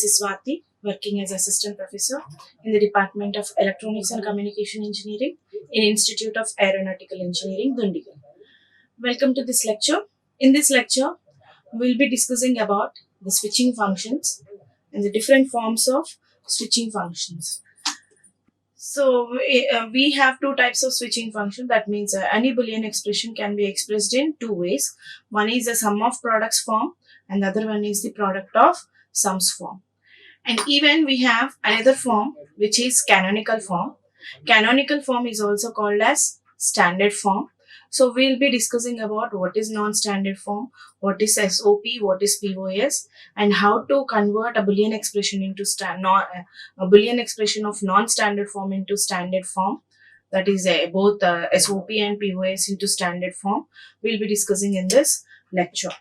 This is Swathi, working as Assistant Professor in the Department of Electronics and Communication Engineering in Institute of Aeronautical Engineering, Dundigal. Welcome to this lecture. In this lecture, we'll be discussing about the switching functions and the different forms of switching functions. So we have two types of switching function. That means any Boolean expression can be expressed in two ways. One is the sum of products form and the other one is the product of sums form. And even we have another form which is canonical form. Canonical form is also called as standard form. So we'll be discussing about what is non-standard form, what is SOP, what is POS, and how to convert a Boolean expression into a Boolean expression of non-standard form into standard form. That is both SOP and POS into standard form. We'll be discussing in this lecture.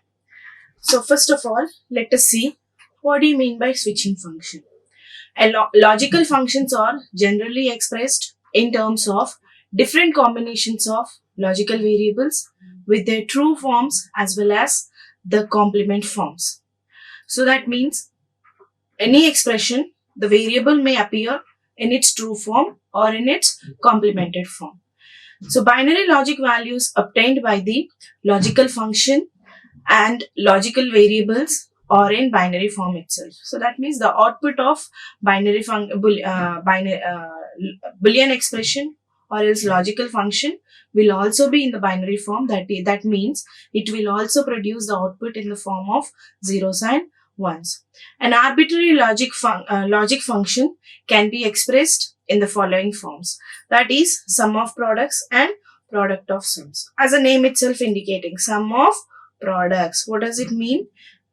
So first of all, let us see what do you mean by switching function. Logical functions are generally expressed in terms of different combinations of logical variables with their true forms as well as the complement forms. So that means any expression, the variable may appear in its true form or in its complemented form. So binary logic values obtained by the logical function and logical variables are in binary form itself. So that means the output of Boolean expression or else logical function will also be in the binary form. That means it will also produce the output in the form of zeros and ones. An arbitrary logic function can be expressed in the following forms. That is sum of products and product of sums. As the name itself indicating, sum of products. What does it mean?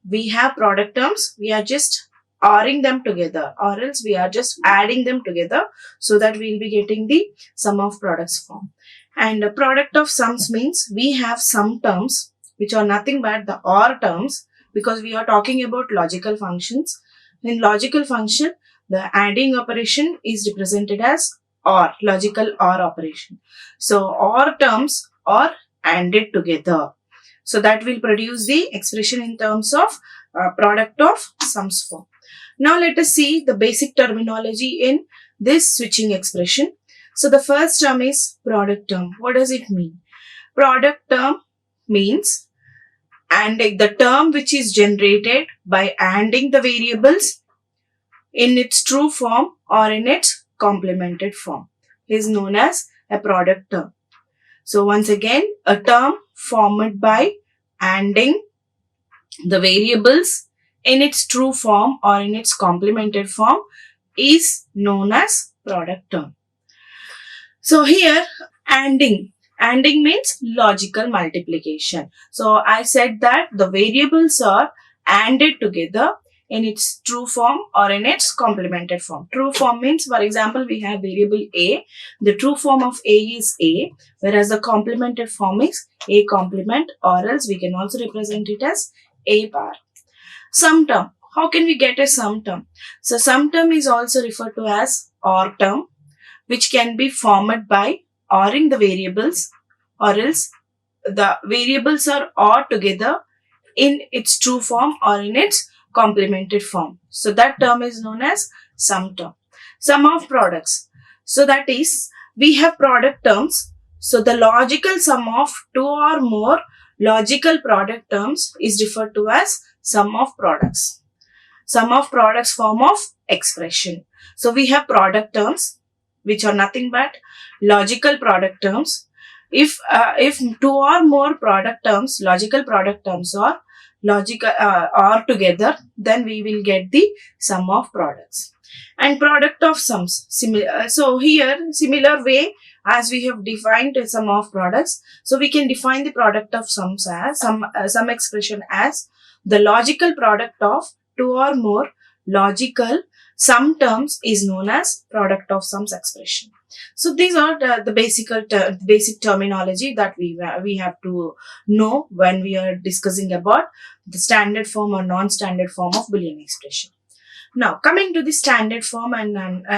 We have product terms. We are just ORing them together, or else we are just adding them together so that we will be getting the sum of products form. And the product of sums means we have some terms which are nothing but the OR terms, because we are talking about logical functions. In logical function, the adding operation is represented as OR, logical OR operation. So OR terms are ANDed together. So that will produce the expression in terms of product of sums form. Now let us see the basic terminology in this switching expression. So the first term is product term. What does it mean? Product term means the term which is generated by ANDing the variables in its true form or in its complemented form is known as a product term. So once again, a term formed by ANDing the variables in its true form or in its complemented form is known as product term. So here ANDing means logical multiplication. So I said that the variables are ANDed together in its true form or in its complemented form. True form means, for example, we have variable A. The true form of A is A, whereas the complemented form is A complement, or else we can also represent it as A bar. Sum term. How can we get a sum term? So sum term is also referred to as OR term, which can be formed by ORing the variables, or else the variables are OR together in its true form or in its complemented form. So that term is known as sum term. Sum of products. So that is, we have product terms. So the logical sum of two or more logical product terms is referred to as sum of products. Sum of products form of expression. So we have product terms which are nothing but logical product terms. If two or more product terms, logical product terms are together, then we will get the sum of products. And product of sums. So here, similar way as we have defined a sum of products, so we can define the product of sums as some expression as the logical product of two or more logical sum terms is known as product of sums expression. So these are the basic terminology that we have to know when we are discussing about the standard form or non-standard form of Boolean expression. Now coming to the standard form,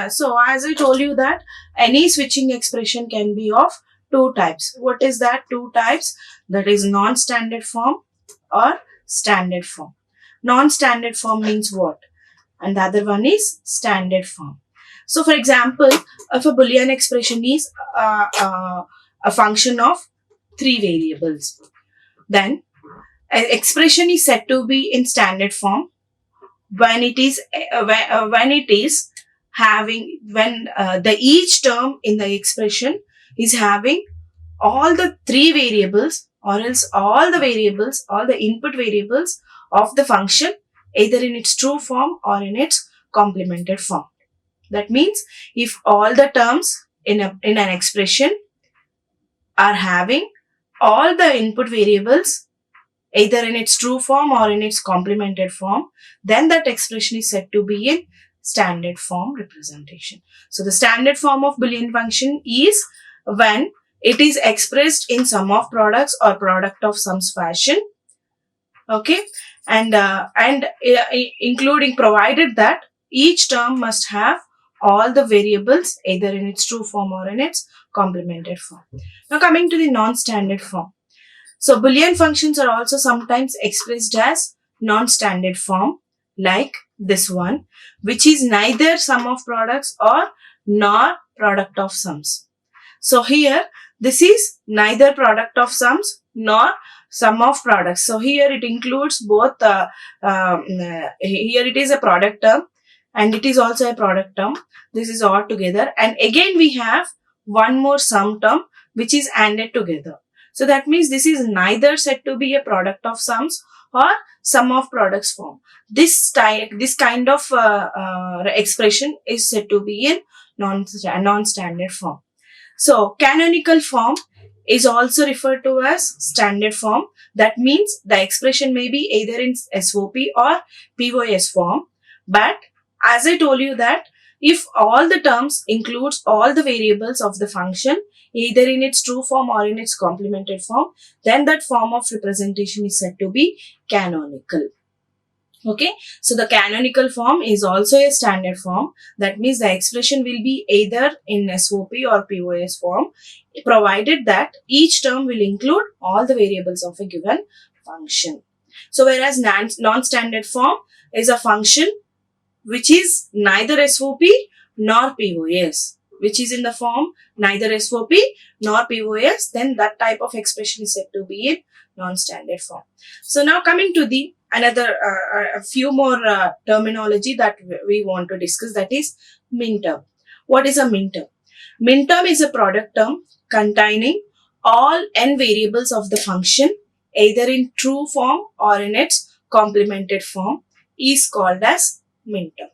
so as I told you that any switching expression can be of two types. What is that two types? That is non-standard form or standard form. Non-standard form means what? and the other one is standard form. So for example, if a Boolean expression is a function of three variables, then an expression is said to be in standard form when it is having when the each term in the expression is having all the three variables, or else all the variables, all the input variables of the function, either in its true form or in its complemented form. That means if all the terms in an expression are having all the input variables either in its true form or in its complemented form, then that expression is said to be in standard form representation. So the standard form of Boolean function is when it is expressed in sum of products or product of sums fashion. Okay, and including, provided that each term must have all the variables either in its true form or in its complemented form. Now coming to the non-standard form. So Boolean functions are also sometimes expressed as non-standard form, like this one, which is neither sum of products or nor product of sums. So here, this is neither product of sums nor sum of products. So here it includes both, here it is a product term and it is also a product term. This is all together. And again we have one more sum term which is added together. So that means this is neither said to be a product of sums or sum of products form. This kind of expression is said to be in non-standard form. So canonical form is also referred to as standard form. That means the expression may be either in SOP or POS form. But as I told you that if all the terms includes all the variables of the function, either in its true form or in its complemented form, then that form of representation is said to be canonical. Okay, so the canonical form is also a standard form. That means the expression will be either in SOP or POS form, provided that each term will include all the variables of a given function. So whereas non-standard form is a function which is neither SOP nor POS, which is in the form neither SOP nor POS, then that type of expression is said to be in non-standard form. So now coming to the another a few more terminology that we want to discuss, that is min-term. What is a min-term? Min-term is a product term containing all n variables of the function either in true form or in its complemented form is called as min-term.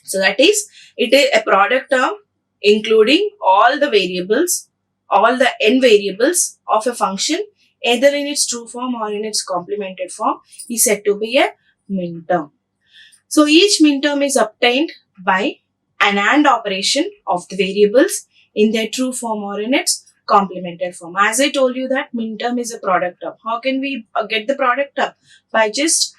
So that is, it is a product term including all the variables, all the n variables of a function either in its true form or in its complemented form is said to be a min-term. So each min-term is obtained by an AND operation of the variables in their true form or in its complemented form. As I told you that min-term is a product term. How can we get the product term? By just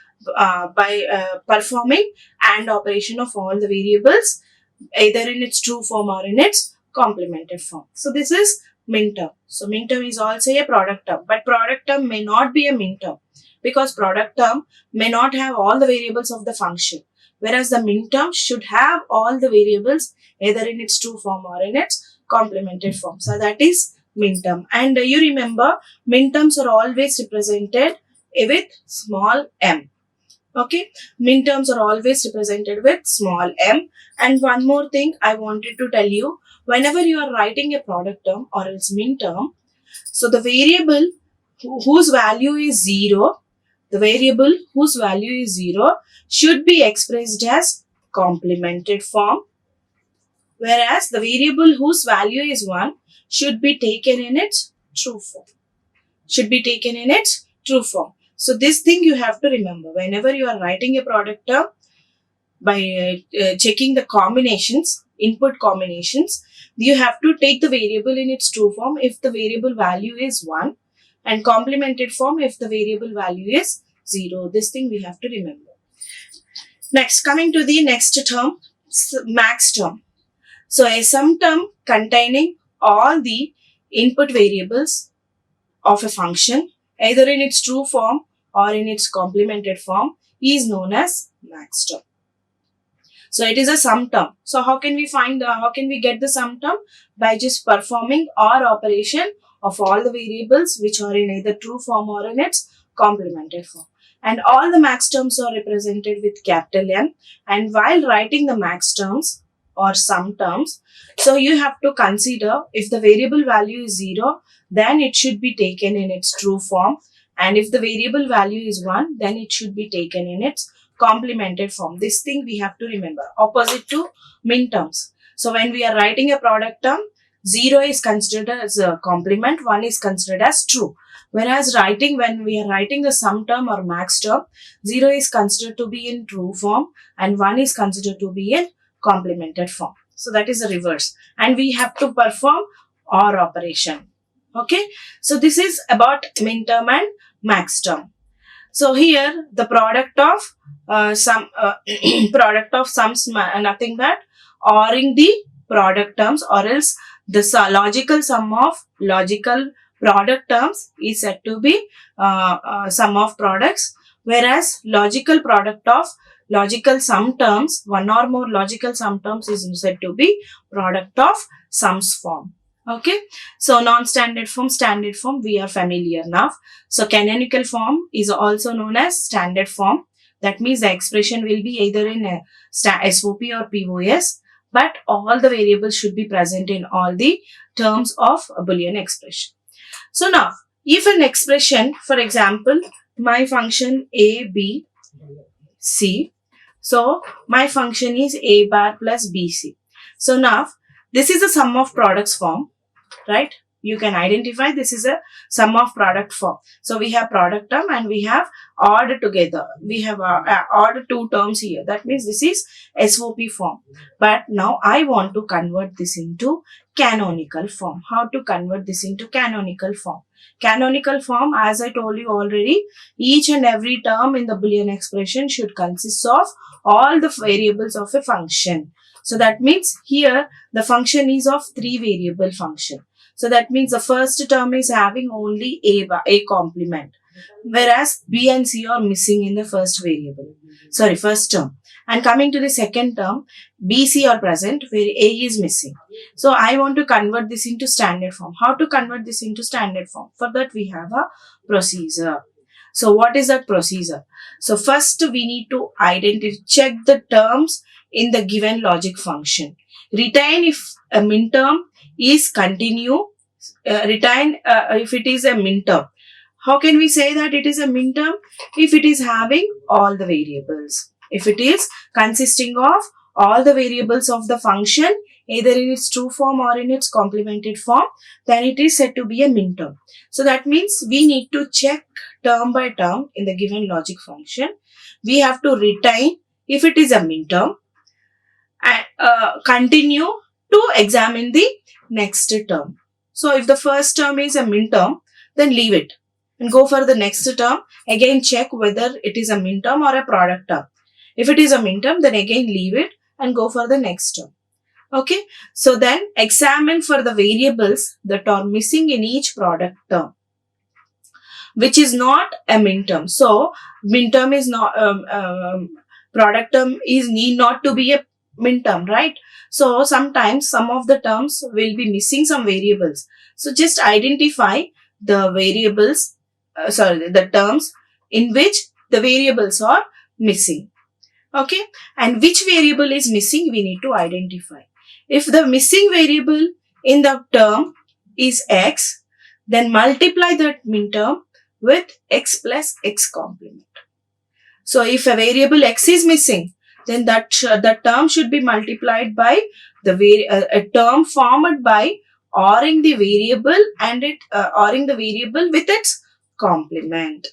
performing AND operation of all the variables either in its true form or in its complemented form. So this is min-term. So min-term is also a product term, but product term may not be a min-term because product term may not have all the variables of the function, whereas the min-term should have all the variables either in its true form or in its complemented form. So that is min-term. And you remember, min-terms are always represented with small m. Okay, min-terms are always represented with small m. And one more thing I wanted to tell you, whenever you are writing a product term or else min-term, so the variable whose value is 0, the variable whose value is 0 should be expressed as complemented form, whereas the variable whose value is 1 should be taken in its true form. So this thing you have to remember whenever you are writing a product term, by checking the combinations, input combinations, you have to take the variable in its true form if the variable value is 1 and complemented form if the variable value is 0. This thing we have to remember. Next, coming to the next term, max term. So a sum term containing all the input variables of a function either in its true form or in its complemented form is known as max term. So it is a sum term. So how can we get the sum term? By just performing OR operation of all the variables which are in either true form or in its complemented form. And all the max terms are represented with capital M. And while writing the max terms or sum terms, so you have to consider if the variable value is 0, then it should be taken in its true form. And if the variable value is 1, then it should be taken in its complemented form. This thing we have to remember. Opposite to min terms. So when we are writing a product term, 0 is considered as a complement, 1 is considered as true. Whereas when we are writing the sum term or max term, 0 is considered to be in true form and 1 is considered to be in complemented form. So that is the reverse. And we have to perform OR operation. Okay. So this is about min term and max term. So here the product of sums nothing but ORing the product terms, or else the logical sum of logical product terms is said to be sum of products, whereas logical product of logical sum terms, one or more logical sum terms, is said to be product of sums form. Okay, so non-standard form, standard form, we are familiar now. So canonical form is also known as standard form. That means the expression will be either in a SOP or POS, but all the variables should be present in all the terms of a Boolean expression. So now, if an expression, for example, my function A, B, C. So my function is A bar plus BC. So now, this is a sum of products form, right? You can identify this is a sum of product form. So we have product term and we have ORed together. We have ORed two terms here. That means this is SOP form. But now I want to convert this into canonical form. How to convert this into canonical form? Canonical form, as I told you already, each and every term in the Boolean expression should consist of all the variables of a function. So that means here the function is of 3 variable function. So that means the first term is having only a complement, whereas B and C are missing in the first term. And coming to the second term, B, C are present where A is missing. So I want to convert this into standard form. How to convert this into standard form? For that we have a procedure. So what is that procedure? So first we need to check the terms in the given logic function. Retain if a min term is continue. Retain if it is a min term. How can we say that it is a min term? If it is having all the variables. If it is consisting of all the variables of the function, either in its true form or in its complemented form, then it is said to be a min term. So that means we need to check term by term in the given logic function. We have to retain if it is a min term and continue to examine the next term. So if the first term is a min term, then leave it and go for the next term. Again check whether it is a min term or a product term. If it is a min term, then again leave it and go for the next term. Okay. So then examine for the variables that are missing in each product term, which is not a min term. So min term is not, product term is need not to be a min term, right? So sometimes some of the terms will be missing some variables. So just identify the variables, the terms in which the variables are missing. Okay. And which variable is missing, we need to identify. If the missing variable in the term is x, then multiply that min term with x plus x complement. So if a variable x is missing, then that term should be multiplied by a term formed by ORing the variable and ORing the variable with its complement.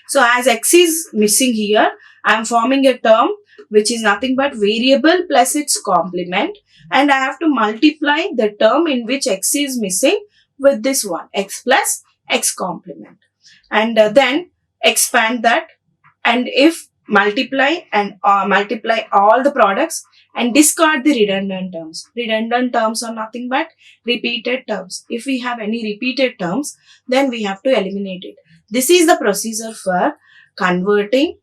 So as x is missing here, I am forming a term which is nothing but variable plus its complement, and I have to multiply the term in which x is missing with this one, x plus x complement, and then expand that, and if multiply all the products and discard the redundant terms. Redundant terms are nothing but repeated terms. If we have any repeated terms, then we have to eliminate it. This is the procedure for converting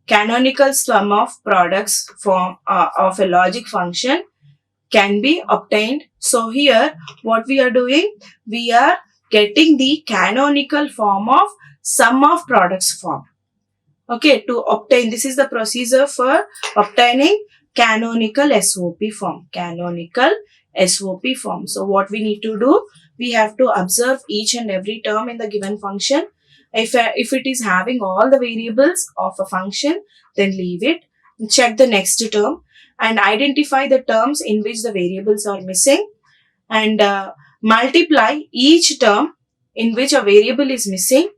canonical sum of products of a logic function can be obtained. So here what we are doing, we are getting the canonical form of sum of products form. Okay, to obtain, this is the procedure for obtaining canonical SOP form. Canonical SOP form. So what we need to do, we have to observe each and every term in the given function. If it is having all the variables of a function, then leave it. Check the next term and identify the terms in which the variables are missing, and multiply each term in which a variable is missing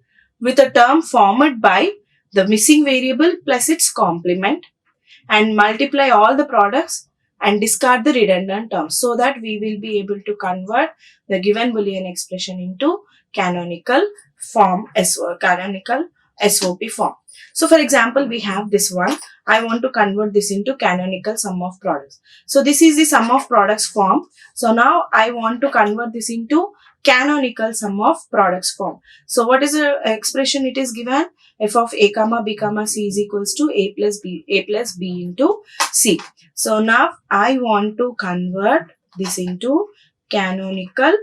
with a term formed by the missing variable plus its complement, and multiply all the products and discard the redundant terms, so that we will be able to convert the given Boolean expression into canonical form, canonical SOP form. So for example, we have this one. I want to convert this into canonical sum of products. So this is the sum of products form. So now I want to convert this into canonical sum of products form. So what is the expression it is given? F of a comma b comma c is equals to a plus b into c. So now I want to convert this into canonical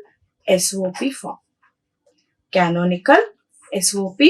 SOP form. Canonical SOP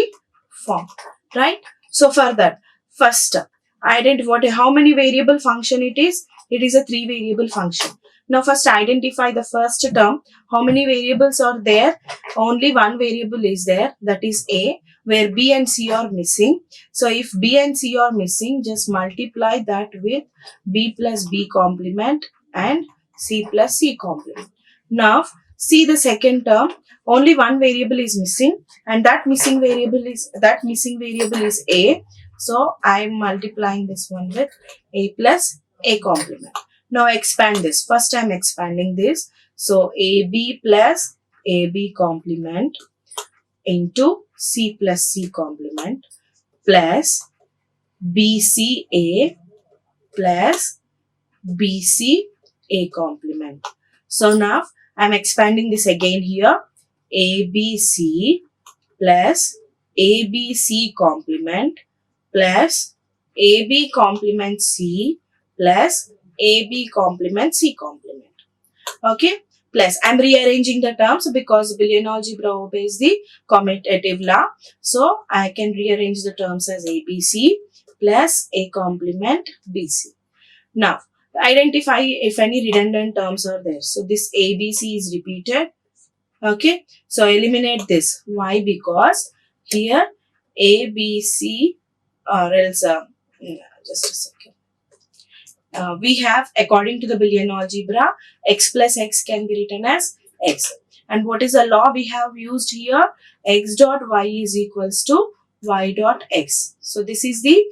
form, right? So for that, first identify how many variable function it is. It is a 3 variable function. Now first identify the first term. How many variables are there? Only one variable is there, that is a, where b and c are missing. So if b and c are missing, just multiply that with b plus b complement and c plus c complement. Now see the second term. Only one variable is missing, and that missing variable is a. So I am multiplying this one with a plus a complement. Now expand this. First I am expanding this. So ab plus ab complement into c plus c complement plus bca plus bca complement. So now I am expanding this again here. ABC plus ABC complement plus AB complement C plus AB complement C complement. Okay. Plus, I am rearranging the terms because Boolean algebra obeys the commutative law. So, I can rearrange the terms as ABC plus A complement BC. Now, identify if any redundant terms are there. So, this ABC is repeated. Okay, so eliminate this. Why? Because here A, B, C, or else just a second. We have, according to the Boolean algebra, x plus x can be written as x. And what is the law we have used here? X dot y is equals to y dot x. So this is the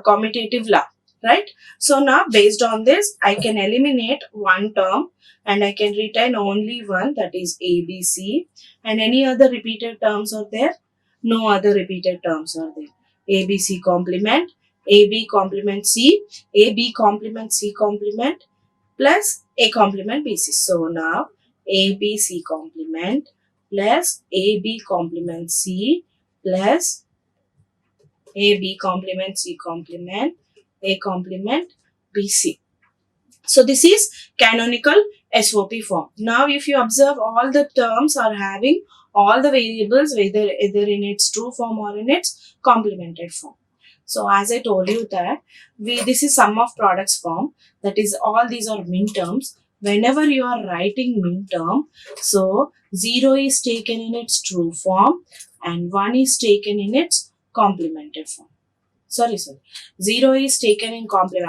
commutative law, right? So now based on this, I can eliminate one term and I can retain only one, that is ABC. And any other repeated terms are there? No other repeated terms are there. ABC complement, AB complement C, AB complement C complement plus A complement BC. So now ABC complement plus AB complement C plus AB complement C complement A complement BC. So this is canonical SOP form. Now if you observe, all the terms are having all the variables either in its true form or in its complemented form. So as I told you that this is sum of products form, that is all these are min terms. Whenever you are writing min term, so 0 is taken in its true form and 1 is taken in its complemented form. Sorry. 0 is taken in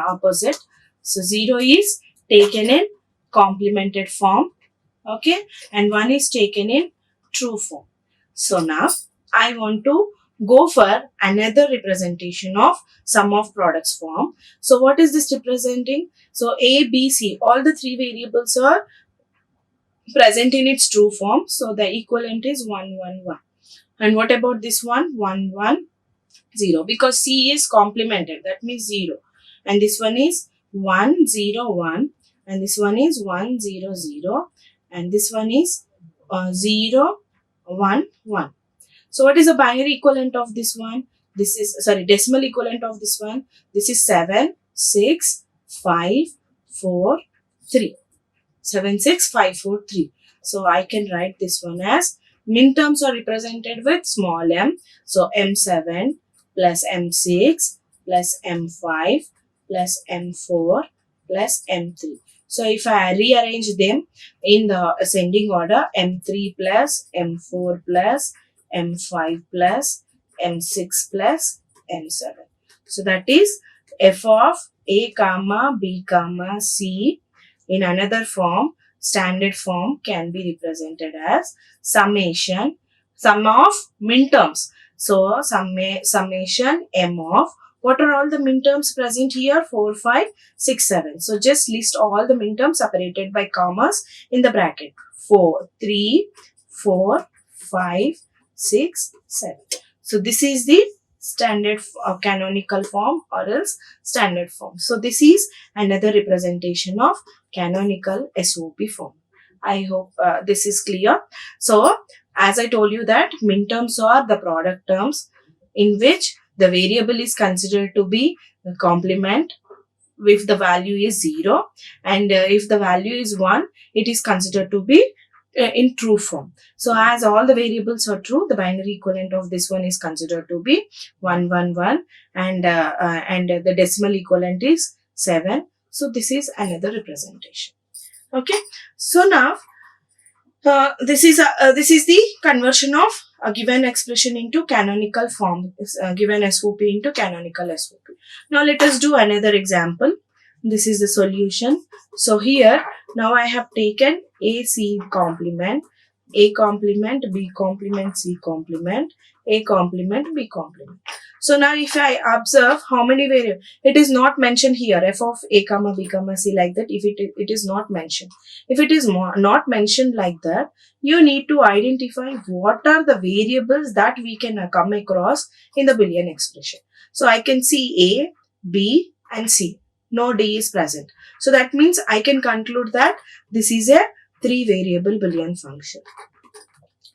opposite. So 0 is taken in complemented form, okay, and 1 is taken in true form. So now I want to go for another representation of sum of products form. So what is this representing? So A, B, C, all the three variables are present in its true form. So the equivalent is 1, 1, 1. And what about this one? 1, 1, 0, because C is complemented, that means 0. And this one is 1, 0, 1, and this one is 1, 0, 0, and this one is 0, 1, 1. So what is the binary equivalent of this one? this is, sorry, decimal equivalent of this one, this is 7, 6, 5, 4, 3. 7, 6, 5, 4, 3. So I can write this one as min terms are represented with small m. So m7 plus m6 plus m5 plus m4 plus m3. So if I rearrange them in the ascending order, m3 plus m4 plus m5 plus m6 plus m7. So that is f of a comma b comma c. In another form, standard form can be represented as summation, sum of min terms. So summation m of, what are all the min terms present here? 4, 5, 6, 7. So just list all the min terms separated by commas in the bracket. 4, 3, 4, 5, 6, 7. So this is the standard canonical form or else standard form. So this is another representation of canonical SOP form. I hope this is clear. So as I told you that min terms are the product terms in which the variable is considered to be a complement if the value is 0, and if the value is 1, it is considered to be in true form. So as all the variables are true, the binary equivalent of this one is considered to be 1, 1, 1, and the decimal equivalent is 7. So this is another representation. Okay. So now this is the conversion of a given expression into canonical form, given SOP into canonical SOP. Now let us do another example. This is the solution. So here now I have taken A, C complement, A complement, B complement, C complement, A complement, B complement. So now if I observe how many variables, it is not mentioned here, f of A comma B comma C like that, if it is not mentioned. If it is not mentioned like that, you need to identify what are the variables that we can come across in the Boolean expression. So I can see A, B and C. No D is present. So that means I can conclude that this is a 3-variable Boolean function.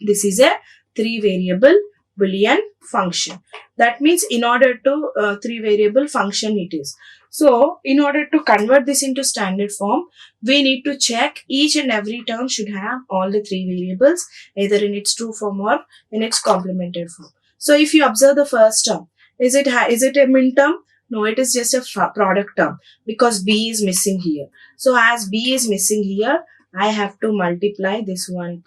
This is a 3-variable Boolean function. That means in order to 3-variable function it is. So in order to convert this into standard form, we need to check each and every term should have all the 3 variables either in its true form or in its complemented form. So if you observe the first term, is it a min term? No, it is just a product term because B is missing here. So as B is missing here, I have to multiply this one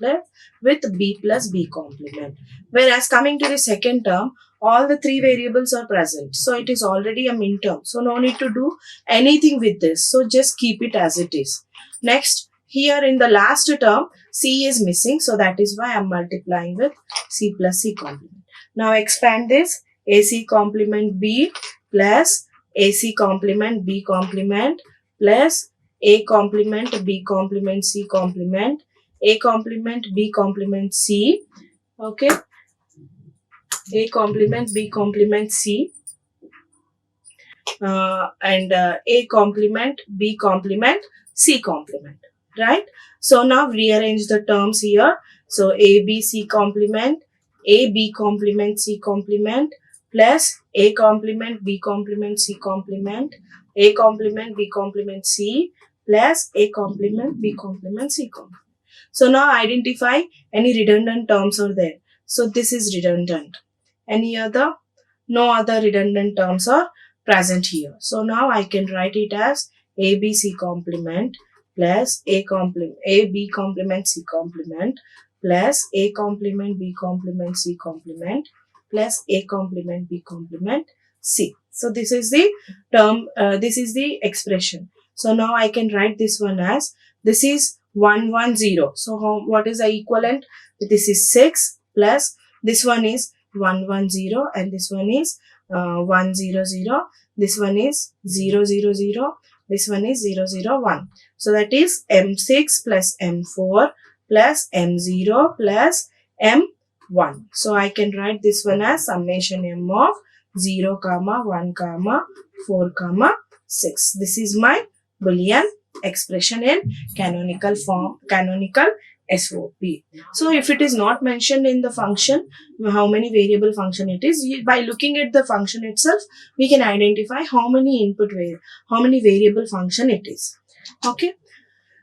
with B plus B complement. Whereas coming to the second term, all the 3 variables are present. So it is already a min term. So no need to do anything with this. So just keep it as it is. Next, here in the last term, C is missing. So that is why I am multiplying with C plus C complement. Now expand this. AC complement B plus AC complement B complement plus A complement B complement C complement, A complement B complement C, okay, A complement B complement C, and A complement B complement C complement, right? So now rearrange the terms here. So A B C complement, A B complement C complement plus A complement B complement C complement, A complement B complement C plus A complement B complement C complement. So now identify any redundant terms are there. So this is redundant. Any other? No other redundant terms are present here. So now I can write it as ABC complement plus A B complement C complement plus A complement B complement C complement plus A complement B complement C. So this is the term, this is the expression. So now I can write this one as, this is 1, 1, 0. So what is the equivalent? This is 6 plus this one is 1, 1, 0 and this one is 1, 0, 0. This one is 0, 0, 0. This one is 0, 0, 1. So that is M6 plus M4 plus M0 plus M1. So I can write this one as summation M of 0, 1, 4, 6. This is my Boolean expression in canonical form, canonical SOP. So if it is not mentioned in the function, how many variable function it is, by looking at the function itself, we can identify how many how many variable function it is. Okay.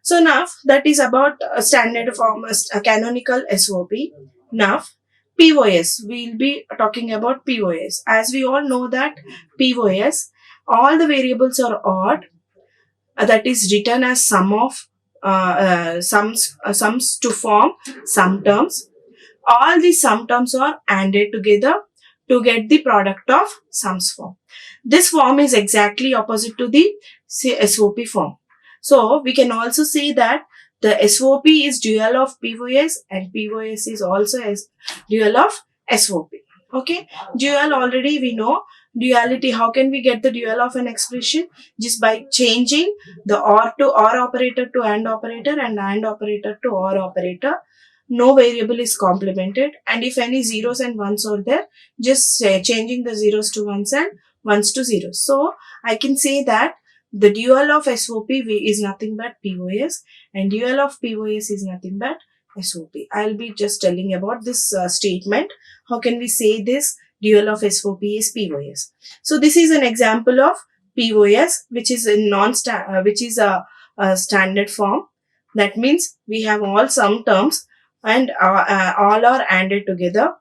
So now that is about standard form, canonical SOP. Now POS, we'll be talking about POS. As we all know that POS, all the variables are odd, that is written as sum of sums to form sum terms. All the sum terms are ANDed together to get the product of sums form. This form is exactly opposite to the SOP form. So we can also say that the SOP is dual of POS and POS is also as dual of SOP. Okay, dual already we know. Duality, how can we get the dual of an expression? Just by changing the OR to OR operator to AND operator and AND operator to OR operator. No variable is complemented, and if any zeros and ones are there, just changing the zeros to ones and ones to zeros. So I can say that the dual of SOP is nothing but POS and dual of POS is nothing but SOP. I'll be just telling about this statement. How can we say this dual of SOP is POS? So this is an example of POS, which is a standard form. That means we have all sum terms and all are ANDed together.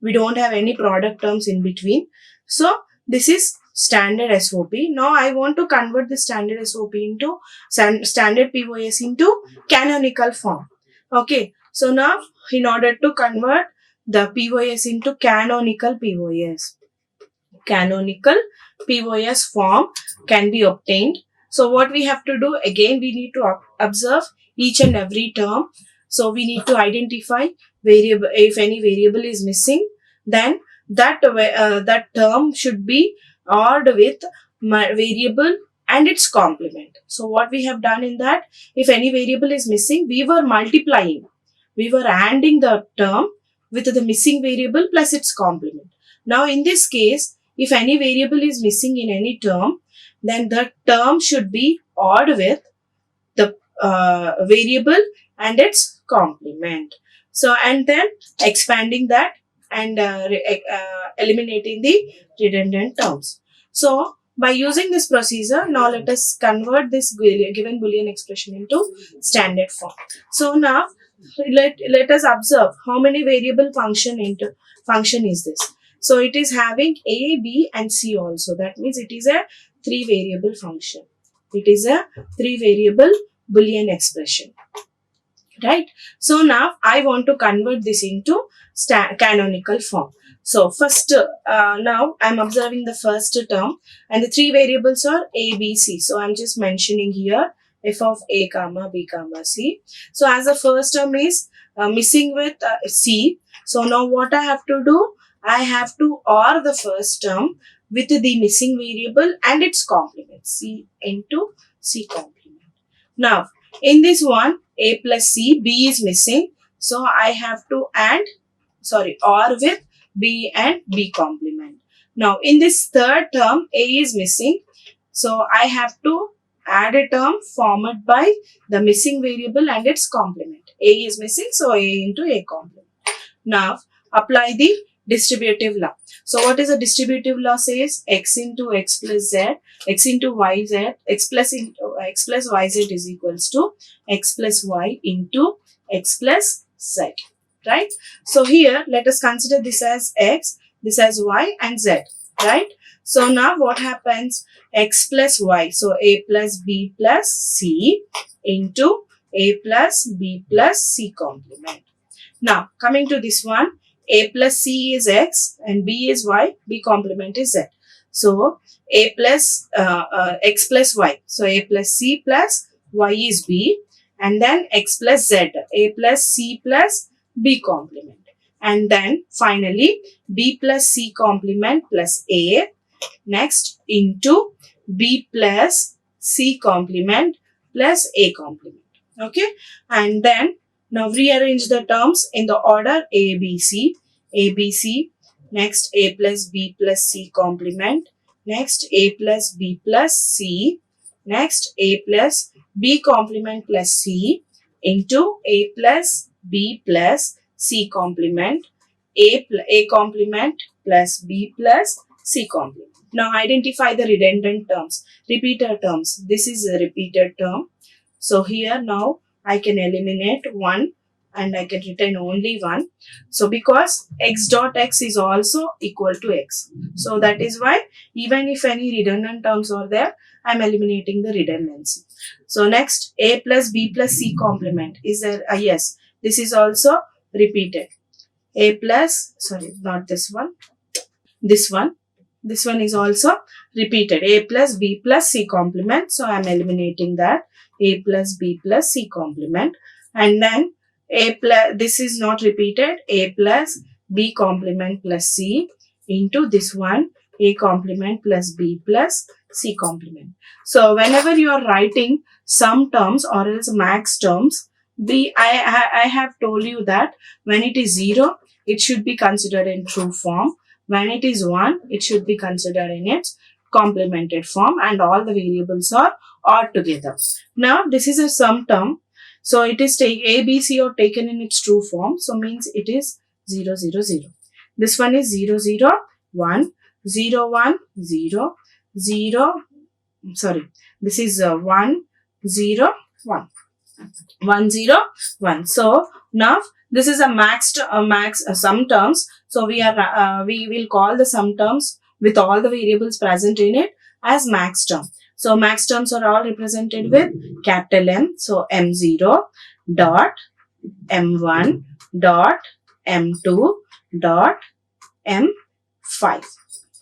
We don't have any product terms in between. So this is standard SOP. Now I want to convert the standard SOP into standard POS into canonical form. Okay. So now in order to convert the POS into canonical POS, canonical POS form can be obtained. So what we have to do, again, we need to observe each and every term. So we need to identify variable. If any variable is missing, then that term should be ORed with variable and its complement. So what we have done in that, if any variable is missing, we were multiplying. We were ANDing the term with the missing variable plus its complement. Now in this case, if any variable is missing in any term, then the term should be ORed with the variable and its complement. So, and then expanding that and eliminating the redundant terms. So, by using this procedure, now let us convert this given Boolean expression into standard form. So, now let us observe how many variable function is this. So, it is having A, B and C also. That means it is a 3 variable function. It is a 3 variable Boolean expression, right? So now I want to convert this into canonical form. So first, now I'm observing the first term and the 3 variables are A, B, C. So I'm just mentioning here f of A comma B comma C. So as the first term is missing with C. So now what I have to do? I have to OR the first term with the missing variable and its complement, C into C complement. Now, in this one, A plus C, B is missing. So, I have to OR with B and B complement. Now, in this third term, A is missing. So, I have to add a term formed by the missing variable and its complement. A is missing, so A into A complement. Now, apply the distributive law. So what is a distributive law says? X into X plus Z, X into Y Z, X plus Y Z is equals to X plus Y into X plus Z, right? So here let us consider this as X, this as Y and Z, right? So now what happens? X plus Y, so A plus B plus C into A plus B plus C complement. Now coming to this one, A plus C is X and B is Y, B complement is Z. So, A plus X plus Y. So, A plus C plus Y is B and then X plus Z. A plus C plus B complement. And then finally, B plus C complement plus A. Next into B plus C complement plus A complement. Okay. And then now rearrange the terms in the order A, B, C. A, B, C. Next A plus B plus C complement. Next A plus B plus C. Next A plus B complement plus C. into a plus b plus c complement, a complement plus b plus c complement. Now identify the redundant terms, repeated terms. This is a repeated term. So here now I can eliminate 1 and I can retain only 1. So because x dot x is also equal to x. So that is why even if any redundant terms are there, I am eliminating the redundancy. So next, a plus b plus c complement. Is there? Yes, this is also repeated. A plus, sorry, not this one. This one is also repeated. A plus b plus c complement. So I am eliminating that. A plus b plus c complement. And then a plus, this is not repeated. A plus b complement plus c into this one. A complement plus b plus c complement. So whenever you are writing some terms or else max terms, I have told you that when it is 0, it should be considered in true form. When it is 1, it should be considered in its complemented form, and all the variables are odd together. Now this is a sum term. So it is A, B, C are taken in its true form. So means it is 0, 0, 0. This one is 0, 0, 1, 0, 1, 0, 0. Sorry, this is 1, 0, 1. 1, 0, 1. So now this is a sum terms. So we will call the sum terms with all the variables present in it as max term. So max terms are all represented with capital M. So M0 dot M1 dot M2 dot M5.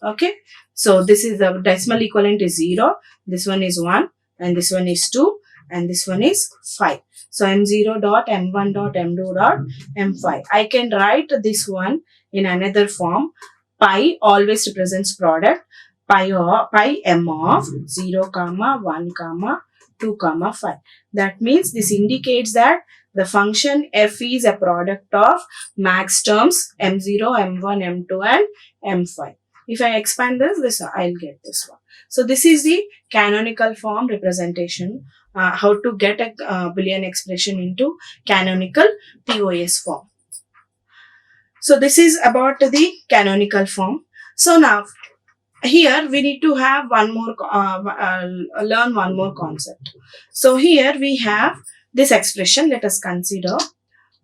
Okay. So this is the decimal equivalent is 0. This one is 1 and this one is 2 and this one is 5. So M0 dot M1 dot M2 dot M5. I can write this one in another form. Pi always represents product. Pi M of 0, 1, 2, 5. That means this indicates that the function f is a product of max terms M0, M1, M2 and M5. If I expand this I'll get this one. So this is the canonical form representation. How to get a Boolean expression into canonical POS form. So this is about the canonical form. So now here we need to have one more learn one more concept. So here we have this expression. Let us consider.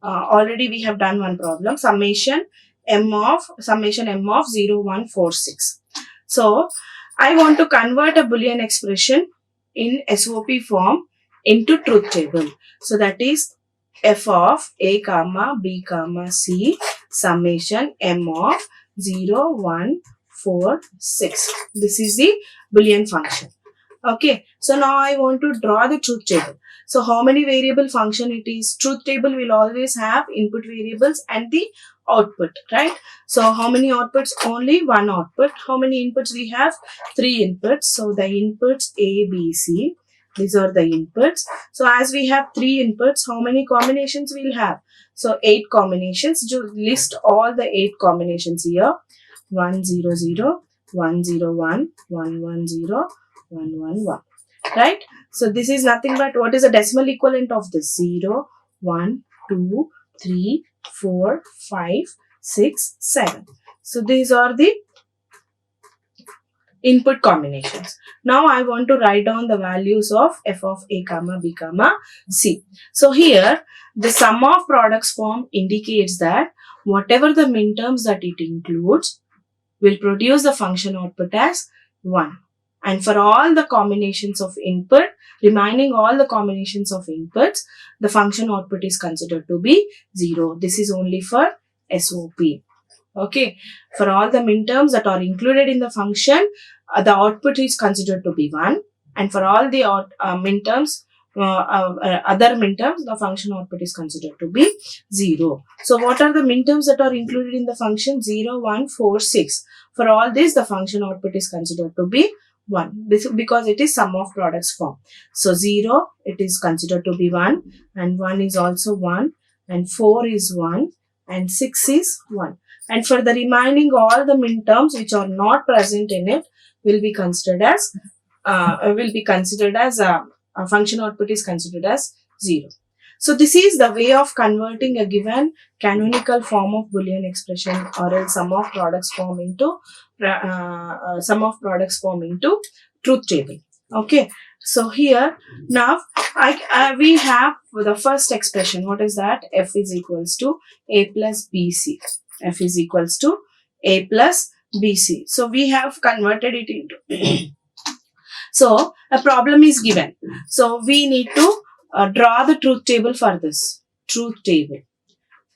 Already we have done one problem. Summation m of 0146. So I want to convert a Boolean expression in SOP form into truth table. So that is f of a comma b comma c summation m of 0, 1, 4, 6. This is the Boolean function. Okay. So now I want to draw the truth table. So how many variable function it is? Truth table will always have input variables and the output, right? So how many outputs? Only one output. How many inputs we have? 3 inputs. So the inputs A, B, C. These are the inputs. So as we have 3 inputs, how many combinations we'll have? So 8 combinations. Just list all the 8 combinations here. 1, 0, 0, 1, 0, 1, 1, 1, 0, 1, 1, 1. Right? So this is nothing but what is the decimal equivalent of this? 0, 1, 2, 3, 4, 5, 6, 7. So these are the input combinations. Now I want to write down the values of f of a comma b comma c. So here the sum of products form indicates that whatever the minterms that it includes will produce the function output as 1. And for all the combinations of input, remaining all the combinations of inputs, the function output is considered to be 0. This is only for SOP. Okay. For all the minterms that are included in the function, the output is considered to be 1. And for all the minterms, other minterms, the function output is considered to be 0. So what are the minterms that are included in the function? 0, 1, 4, 6. For all this, the function output is considered to be 1. This because it is sum of products form. So 0, it is considered to be 1, and 1 is also 1, and 4 is 1, and 6 is 1. And for the remaining all the minterms which are not present in it will be considered as a function output is considered as 0. So this is the way of converting a given canonical form of Boolean expression or else sum of products form into truth table. Okay. So here now we have the first expression. What is that? F is equals to A plus BC. F is equals to A plus BC. So we have converted it into so a problem is given. So we need to draw the truth table for this. Truth table.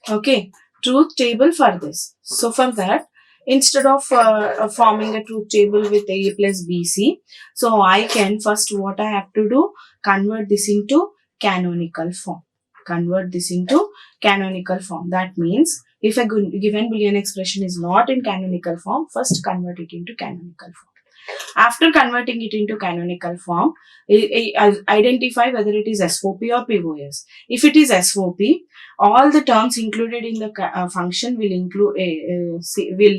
Okay. Truth table for this. So for that, instead of forming a truth table with A plus BC, so I can first what I have to do, convert this into canonical form. Convert this into canonical form. That means if a given Boolean expression is not in canonical form, first convert it into canonical form. After converting it into canonical form, identify whether it is SOP or POS. If it is SOP, all the terms included in the function will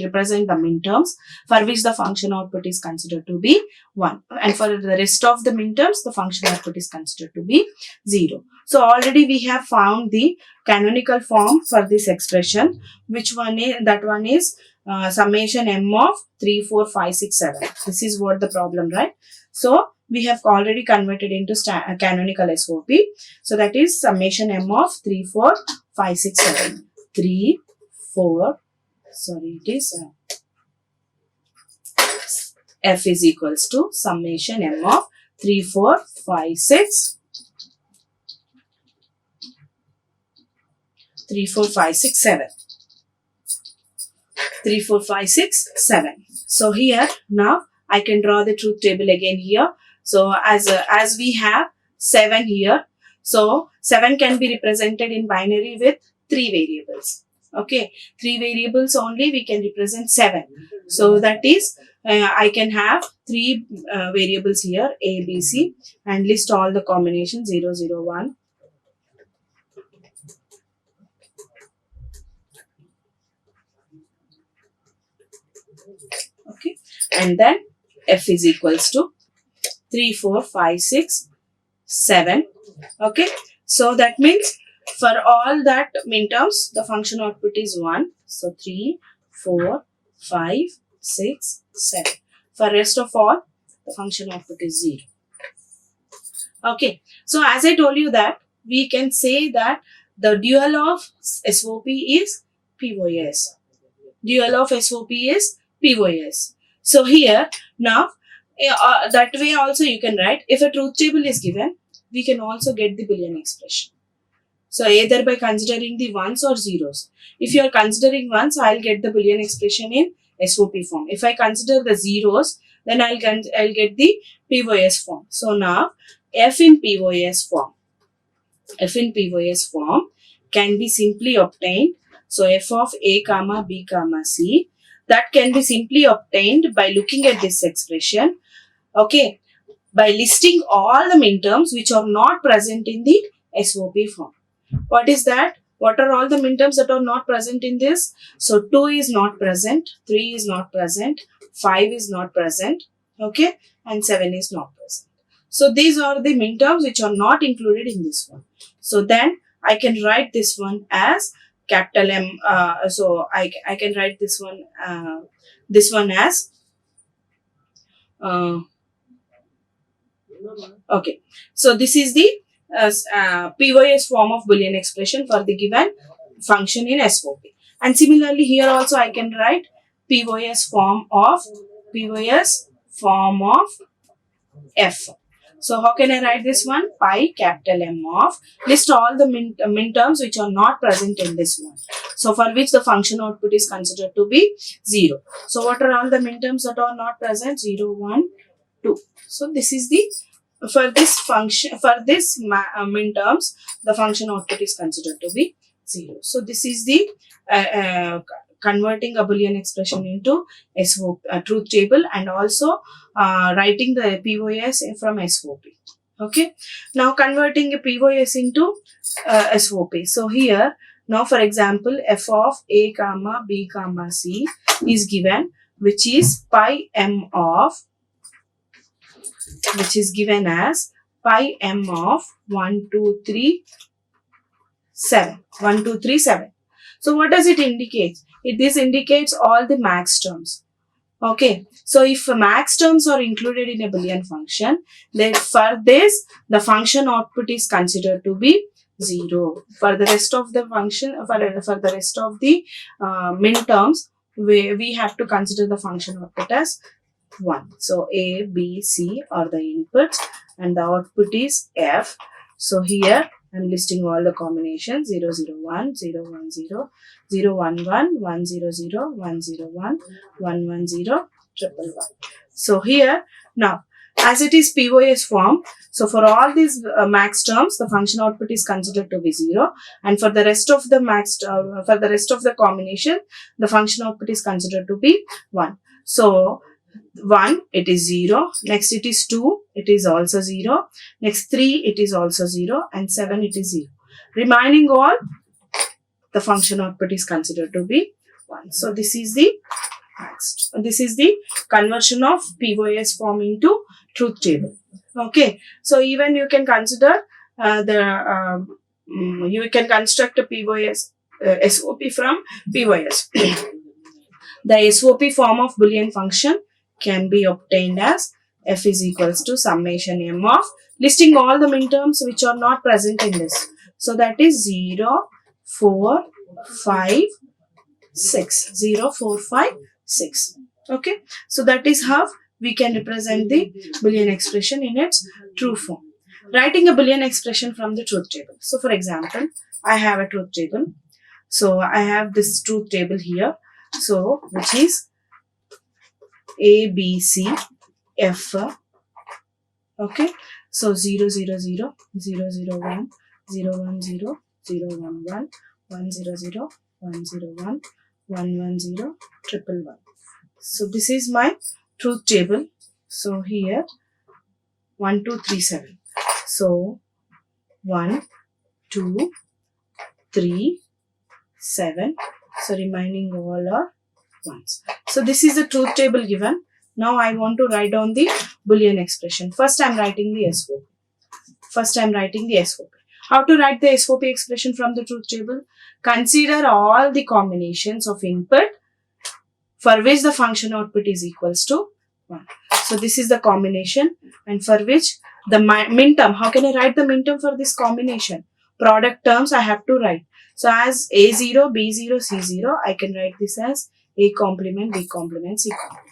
represent the min terms for which the function output is considered to be 1. And for the rest of the min terms, the function output is considered to be 0. So already we have found the canonical form for this expression. Which one is? That one is summation m of 3, 4, 5, 6, 7. This is what the problem, right? So we have already converted into canonical SOP. So that is summation m of 3, 4, 5, 6, 7. 3, 4, sorry, it is F is equals to summation m of 3, 4, 5, 6, 3, 4, 5, 6, 7. 3, 4, 5, 6, 7. So here now I can draw the truth table again here. So as we have 7 here, so 7 can be represented in binary with 3 variables. Okay, 3 variables only we can represent 7. So that is I can have 3 variables here, A, B, C, and list all the combinations 0, 0, 1. Okay, and then F is equals to 3, 4, 5, 6, 7. Okay, so that means for all that min terms, the function output is 1. So 3, 4, 5, 6, 7. For rest of all, the function output is 0. Okay, so as I told you that we can say that the dual of SOP is POS. Dual of SOP is POS. So here now that way also you can write, if a truth table is given, we can also get the Boolean expression. So either by considering the ones or zeros. If you are considering ones, I'll get the Boolean expression in SOP form. If I consider the zeros, then I'll get the POS form. So now F in POS form can be simply obtained. So F of A comma B comma C, that can be simply obtained by looking at this expression. Okay, by listing all the min terms which are not present in the SOP form. What is that? What are all the min terms that are not present in this? So 2 is not present, 3 is not present, 5 is not present, okay, and 7 is not present. So these are the min terms which are not included in this one. So then I can write this one as capital M. So I can write this one as okay. So this is the POS form of Boolean expression for the given function in SOP. And similarly here also I can write POS form of F. So how can I write this one? Pi capital M of, list all the min terms which are not present in this one. So for which the function output is considered to be 0. So what are all the min terms that are not present? 0, 1, 2. So this is the, for this function, for this min terms, the function output is considered to be 0. So this is the converting a Boolean expression into SOP, truth table, and also writing the POS from SOP. Okay. Now converting a POS into SOP. So here, now for example, F of A comma B comma C is given, which is pi M of, which is given as pi M of 1, 2, 3, 7. 1, 2, 3, 7. So what does it indicate? This indicates all the max terms. Okay, so if max terms are included in a Boolean function, then for this, the function output is considered to be 0. For the rest of the function, for the rest of the min terms, we have to consider the function output as 1. So A, B, C are the inputs and the output is F. So here I am listing all the combinations 0, 0, 1, 0, 1, 0, 0, 1, 1, 1, 0, 0, 1, 0, 1, 1, 1, 0, triple 1. So here now as it is POS form, so for all these max terms, the function output is considered to be 0, and for the rest of the for the rest of the combination, the function output is considered to be 1. So 1, it is 0. Next it is 2, it is also 0. Next 3, it is also 0. And 7, it is 0. Remaining all, the function output is considered to be 1. So this is the conversion of POS form into truth table. Okay. So even you can consider you can construct a POS SOP from POS. The SOP form of Boolean function can be obtained as f is equals to summation m of listing all the minterms which are not present in this. So that is 0, 4, 5, 6. 0, 4, 5, 6. Okay. So that is how we can represent the Boolean expression in its true form. Writing a Boolean expression from the truth table. So for example, I have a truth table. So I have this truth table here. So which is A, B, C, F. Okay. So 0, 0, 0, 0, 0, 1, 0, 1, 0, 0, 1, 1, 1, 0, 0, 1, 0, 1, 1, 1, 0, triple 1. So this is my truth table. So here 1, 2, 3, 7. So 1, 2, 3, 7. So remaining all are ones. So this is the truth table given. Now I want to write down the Boolean expression. First I am writing the SOP. How to write the SOP expression from the truth table? Consider all the combinations of input for which the function output is equals to 1. So this is the combination, and for which the min term. How can I write the min term for this combination? Product terms I have to write. So as A0, B0, C0, I can write this as A complement, B complement, C complement.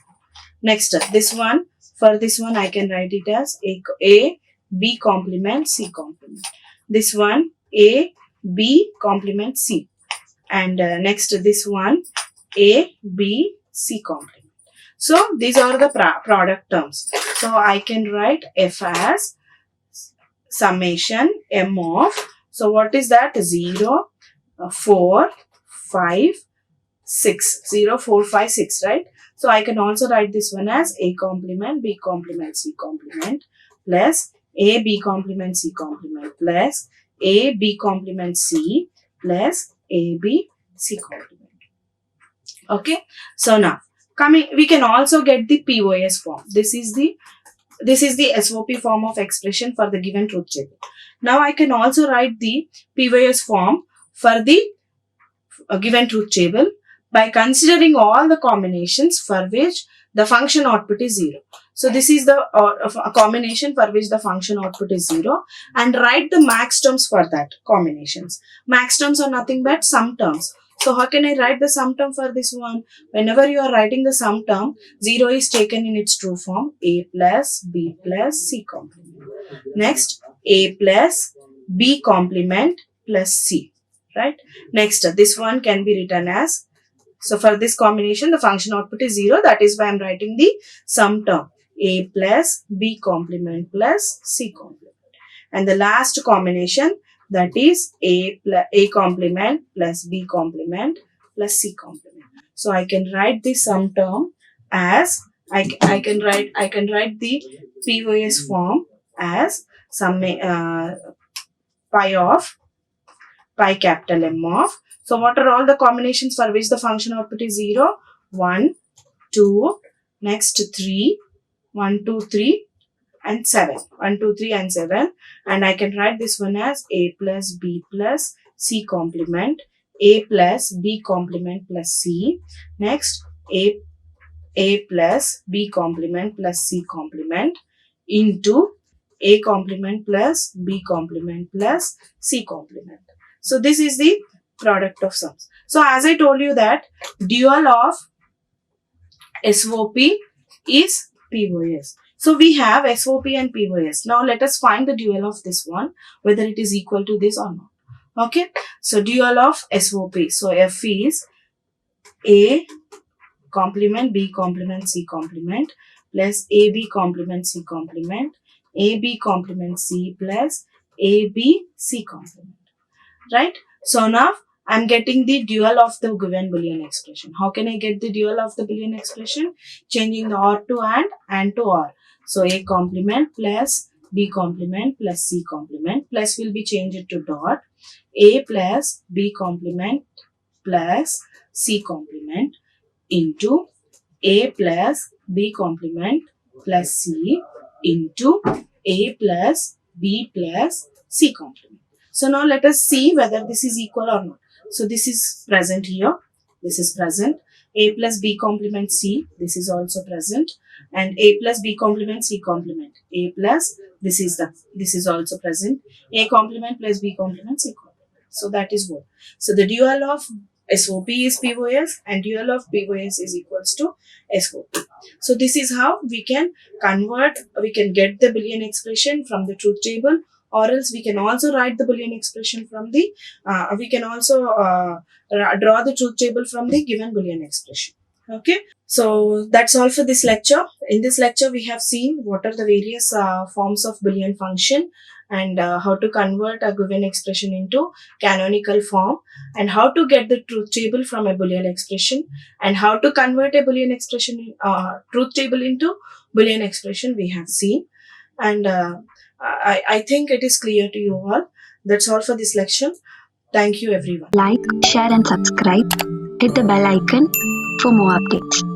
Next, this one, for this one I can write it as A, B complement, C complement. This one, A, B complement, C. And next, this one, A, B, C complement. So these are the product terms. So I can write F as summation M of, so what is that? 0, 4, 5, 6. 0, 4, 5, 6, right? So I can also write this one as A complement, B complement, C complement plus A, B complement, C complement plus A, B complement, C plus A, B, C complement. Okay. So now we can also get the POS form. This is the SOP form of expression for the given truth table. Now I can also write the POS form for the given truth table by considering all the combinations for which the function output is 0. So this is the combination for which the function output is 0, and write the max terms for that combinations. Max terms are nothing but sum terms. So how can I write the sum term for this one? Whenever you are writing the sum term, 0 is taken in its true form, A plus B plus C complement. Next, A plus B complement plus C, right? Next, this one can be written as, so for this combination, the function output is 0. That is why I am writing the sum term, A plus B complement plus C complement. And the last combination, that is A complement plus B complement plus C complement. So I can write the sum term as, I can write the POS form as pi capital M of. So what are all the combinations for which the function output is 0? 1, 2, next 3, 1, 2, 3 and 7. 1, 2, 3 and 7. And I can write this one as A plus B plus C complement, A plus B complement plus C. Next, A plus B complement plus C complement into A complement plus B complement plus C complement. So this is the product of sums. So as I told you that dual of SOP is POS. So we have SOP and POS. Now let us find the dual of this one, whether it is equal to this or not. Okay. So dual of SOP. So F is A complement B complement C complement plus AB complement C complement, AB complement C plus AB C complement. Right? So now I'm getting the dual of the given Boolean expression. How can I get the dual of the Boolean expression? Changing the OR to and to OR. So A complement plus B complement plus C complement plus will be changed to dot. A plus B complement plus C complement into A plus B complement plus C into A plus B plus C complement. So now let us see whether this is equal or not. So this is present here. This is present. A plus B complement C. This is also present. And A plus B complement C complement. A plus this is also present. A complement plus B complement C complement. So that is what. So the dual of SOP is POS and dual of POS is equals to SOP. So this is how we can we can get the Boolean expression from the truth table, or else we can also write the Boolean expression from the, we can also draw the truth table from the given Boolean expression. Okay. So that's all for this lecture. In this lecture, we have seen what are the various forms of Boolean function and how to convert a given expression into canonical form, and how to get the truth table from a Boolean expression, and how to convert a Boolean expression, truth table into Boolean expression we have seen. And I think it is clear to you all. That's all for this lecture. Thank you everyone. Like, share and subscribe. Hit the bell icon for more updates.